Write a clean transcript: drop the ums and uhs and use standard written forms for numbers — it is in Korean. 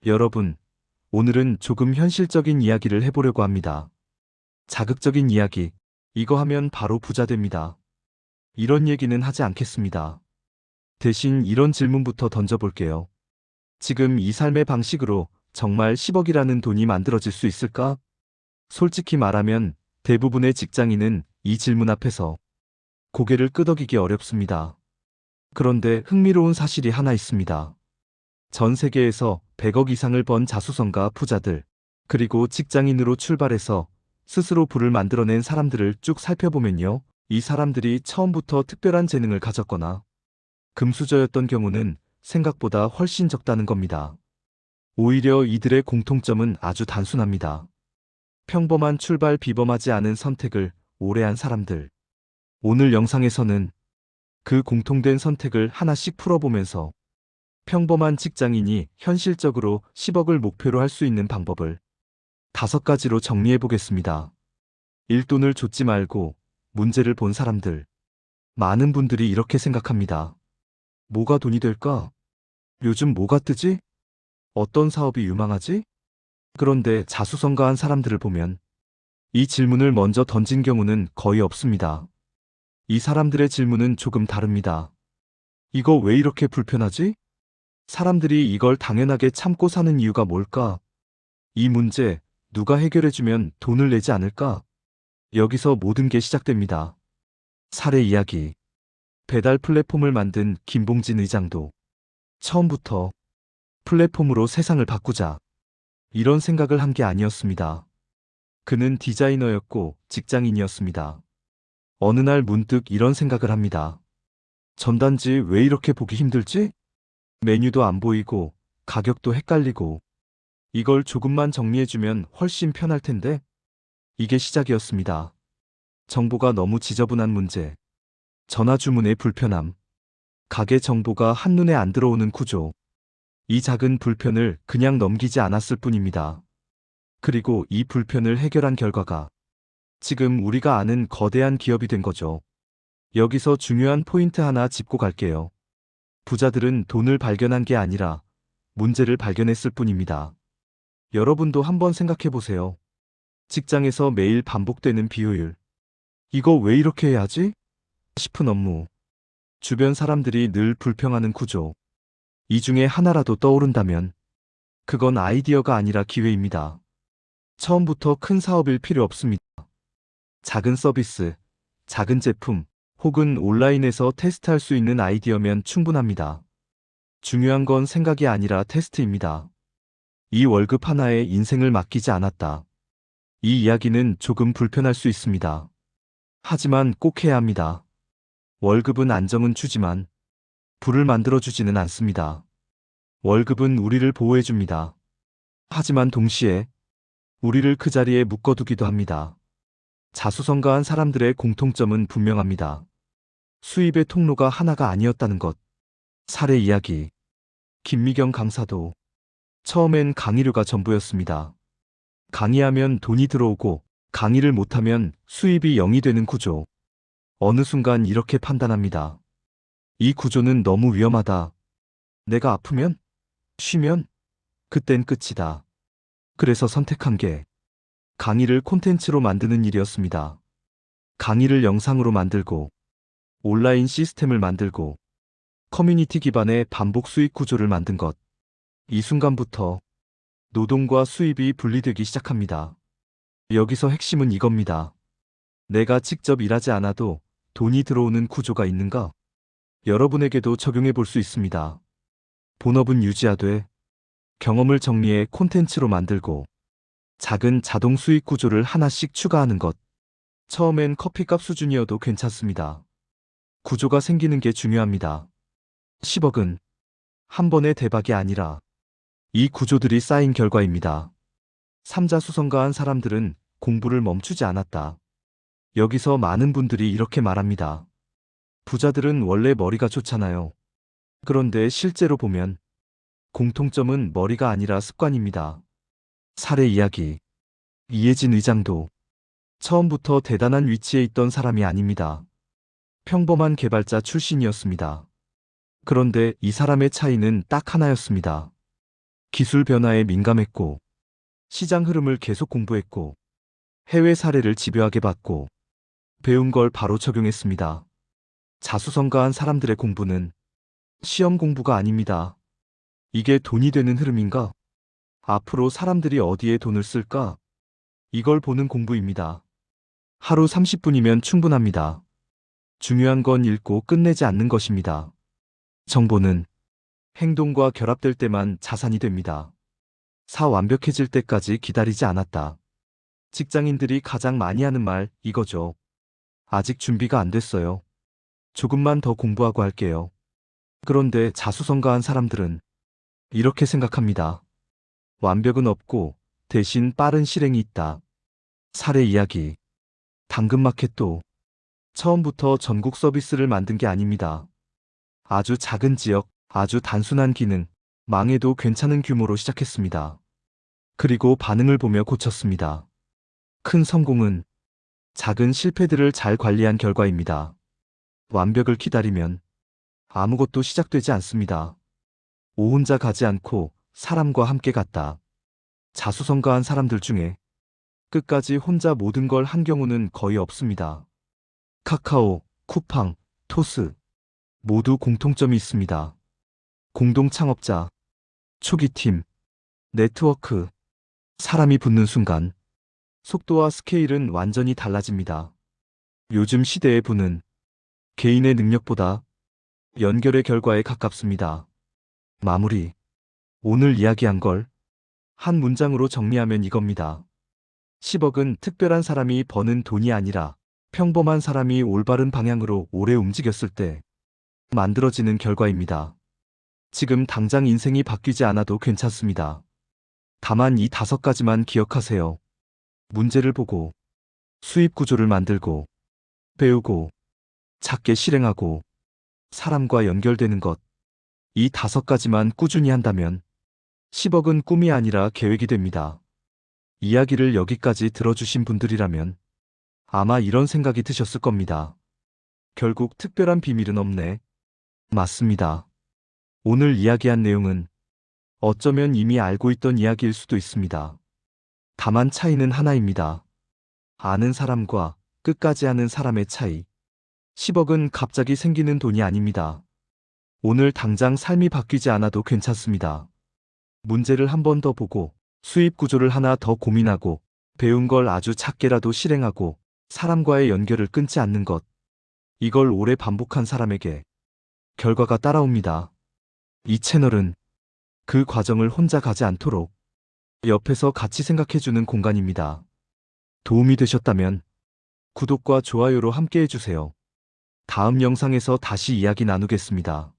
여러분, 오늘은 조금 현실적인 이야기를 해보려고 합니다. 자극적인 이야기, 이거 하면 바로 부자 됩니다. 이런 얘기는 하지 않겠습니다. 대신 이런 질문부터 던져볼게요. 지금 이 삶의 방식으로 정말 10억이라는 돈이 만들어질 수 있을까? 솔직히 말하면 대부분의 직장인은 이 질문 앞에서 고개를 끄덕이기 어렵습니다. 그런데 흥미로운 사실이 하나 있습니다. 전 세계에서 100억 이상을 번 자수성가 부자들, 그리고 직장인으로 출발해서 스스로 부를 만들어낸 사람들을 쭉 살펴보면요. 이 사람들이 처음부터 특별한 재능을 가졌거나 금수저였던 경우는 생각보다 훨씬 적다는 겁니다. 오히려 이들의 공통점은 아주 단순합니다. 평범한 출발, 비범하지 않은 선택을 오래 한 사람들. 오늘 영상에서는 그 공통된 선택을 하나씩 풀어보면서 평범한 직장인이 현실적으로 10억을 목표로 할 수 있는 방법을 5가지로 정리해 보겠습니다. 일돈을 좇지 말고 문제를 본 사람들. 많은 분들이 이렇게 생각합니다. 뭐가 돈이 될까? 요즘 뭐가 뜨지? 어떤 사업이 유망하지? 그런데 자수성가한 사람들을 보면 이 질문을 먼저 던진 경우는 거의 없습니다. 이 사람들의 질문은 조금 다릅니다. 이거 왜 이렇게 불편하지? 사람들이 이걸 당연하게 참고 사는 이유가 뭘까? 이 문제 누가 해결해주면 돈을 내지 않을까? 여기서 모든 게 시작됩니다. 사례 이야기. 배달 플랫폼을 만든 김봉진 의장도 처음부터 플랫폼으로 세상을 바꾸자, 이런 생각을 한 게 아니었습니다. 그는 디자이너였고 직장인이었습니다. 어느 날 문득 이런 생각을 합니다. 전단지 왜 이렇게 보기 힘들지? 메뉴도 안 보이고 가격도 헷갈리고, 이걸 조금만 정리해주면 훨씬 편할 텐데? 이게 시작이었습니다. 정보가 너무 지저분한 문제, 전화 주문의 불편함, 가게 정보가 한눈에 안 들어오는 구조. 이 작은 불편을 그냥 넘기지 않았을 뿐입니다. 그리고 이 불편을 해결한 결과가 지금 우리가 아는 거대한 기업이 된 거죠. 여기서 중요한 포인트 하나 짚고 갈게요. 부자들은 돈을 발견한 게 아니라 문제를 발견했을 뿐입니다. 여러분도 한번 생각해 보세요. 직장에서 매일 반복되는 비효율. 이거 왜 이렇게 해야 하지? 싶은 업무. 주변 사람들이 늘 불평하는 구조. 이 중에 하나라도 떠오른다면 그건 아이디어가 아니라 기회입니다. 처음부터 큰 사업일 필요 없습니다. 작은 서비스, 작은 제품, 혹은 온라인에서 테스트할 수 있는 아이디어면 충분합니다. 중요한 건 생각이 아니라 테스트입니다. 이 월급 하나에 인생을 맡기지 않았다. 이 이야기는 조금 불편할 수 있습니다. 하지만 꼭 해야 합니다. 월급은 안정은 주지만 부를 만들어주지는 않습니다. 월급은 우리를 보호해줍니다. 하지만 동시에 우리를 그 자리에 묶어두기도 합니다. 자수성가한 사람들의 공통점은 분명합니다. 수입의 통로가 하나가 아니었다는 것. 사례 이야기. 김미경 강사도 처음엔 강의료가 전부였습니다. 강의하면 돈이 들어오고 강의를 못하면 수입이 0이 되는 구조. 어느 순간 이렇게 판단합니다. 이 구조는 너무 위험하다. 내가 아프면? 쉬면? 그땐 끝이다. 그래서 선택한 게 강의를 콘텐츠로 만드는 일이었습니다. 강의를 영상으로 만들고 온라인 시스템을 만들고 커뮤니티 기반의 반복 수익 구조를 만든 것. 이 순간부터 노동과 수입이 분리되기 시작합니다. 여기서 핵심은 이겁니다. 내가 직접 일하지 않아도 돈이 들어오는 구조가 있는가? 여러분에게도 적용해 볼 수 있습니다. 본업은 유지하되 경험을 정리해 콘텐츠로 만들고 작은 자동 수익 구조를 하나씩 추가하는 것. 처음엔 커피값 수준이어도 괜찮습니다. 구조가 생기는 게 중요합니다. 10억은 한 번의 대박이 아니라 이 구조들이 쌓인 결과입니다. 삼자수성가한 사람들은 공부를 멈추지 않았다. 여기서 많은 분들이 이렇게 말합니다. 부자들은 원래 머리가 좋잖아요. 그런데 실제로 보면 공통점은 머리가 아니라 습관입니다. 사례 이야기. 이혜진 의장도 처음부터 대단한 위치에 있던 사람이 아닙니다. 평범한 개발자 출신이었습니다. 그런데 이 사람의 차이는 딱 하나였습니다. 기술 변화에 민감했고, 시장 흐름을 계속 공부했고, 해외 사례를 집요하게 봤고, 배운 걸 바로 적용했습니다. 자수성가한 사람들의 공부는 시험 공부가 아닙니다. 이게 돈이 되는 흐름인가? 앞으로 사람들이 어디에 돈을 쓸까? 이걸 보는 공부입니다. 하루 30분이면 충분합니다. 중요한 건 읽고 끝내지 않는 것입니다. 정보는 행동과 결합될 때만 자산이 됩니다. 완벽해질 때까지 기다리지 않았다. 직장인들이 가장 많이 하는 말 이거죠. 아직 준비가 안 됐어요. 조금만 더 공부하고 할게요. 그런데 자수성가한 사람들은 이렇게 생각합니다. 완벽은 없고 대신 빠른 실행이 있다. 사례 이야기. 당근마켓도 처음부터 전국 서비스를 만든 게 아닙니다. 아주 작은 지역, 아주 단순한 기능, 망해도 괜찮은 규모로 시작했습니다. 그리고 반응을 보며 고쳤습니다. 큰 성공은 작은 실패들을 잘 관리한 결과입니다. 완벽을 기다리면 아무것도 시작되지 않습니다. 혼자 가지 않고 사람과 함께 갔다. 자수성가한 사람들 중에 끝까지 혼자 모든 걸 한 경우는 거의 없습니다. 카카오, 쿠팡, 토스 모두 공통점이 있습니다. 공동 창업자, 초기팀, 네트워크, 사람이 붙는 순간 속도와 스케일은 완전히 달라집니다. 요즘 시대의 부는 개인의 능력보다 연결의 결과에 가깝습니다. 마무리. 오늘 이야기한 걸 한 문장으로 정리하면 이겁니다. 10억은 특별한 사람이 버는 돈이 아니라 평범한 사람이 올바른 방향으로 오래 움직였을 때 만들어지는 결과입니다. 지금 당장 인생이 바뀌지 않아도 괜찮습니다. 다만 이 5가지만 기억하세요. 문제를 보고, 수입 구조를 만들고, 배우고, 작게 실행하고, 사람과 연결되는 것. 이 5가지만 꾸준히 한다면 10억은 꿈이 아니라 계획이 됩니다. 이야기를 여기까지 들어주신 분들이라면 아마 이런 생각이 드셨을 겁니다. 결국 특별한 비밀은 없네. 맞습니다. 오늘 이야기한 내용은 어쩌면 이미 알고 있던 이야기일 수도 있습니다. 다만 차이는 하나입니다. 아는 사람과 끝까지 하는 사람의 차이. 10억은 갑자기 생기는 돈이 아닙니다. 오늘 당장 삶이 바뀌지 않아도 괜찮습니다. 문제를 한 번 더 보고, 수입 구조를 하나 더 고민하고, 배운 걸 아주 작게라도 실행하고, 사람과의 연결을 끊지 않는 것. 이걸 오래 반복한 사람에게 결과가 따라옵니다. 이 채널은 그 과정을 혼자 가지 않도록 옆에서 같이 생각해주는 공간입니다. 도움이 되셨다면 구독과 좋아요로 함께 해주세요. 다음 영상에서 다시 이야기 나누겠습니다.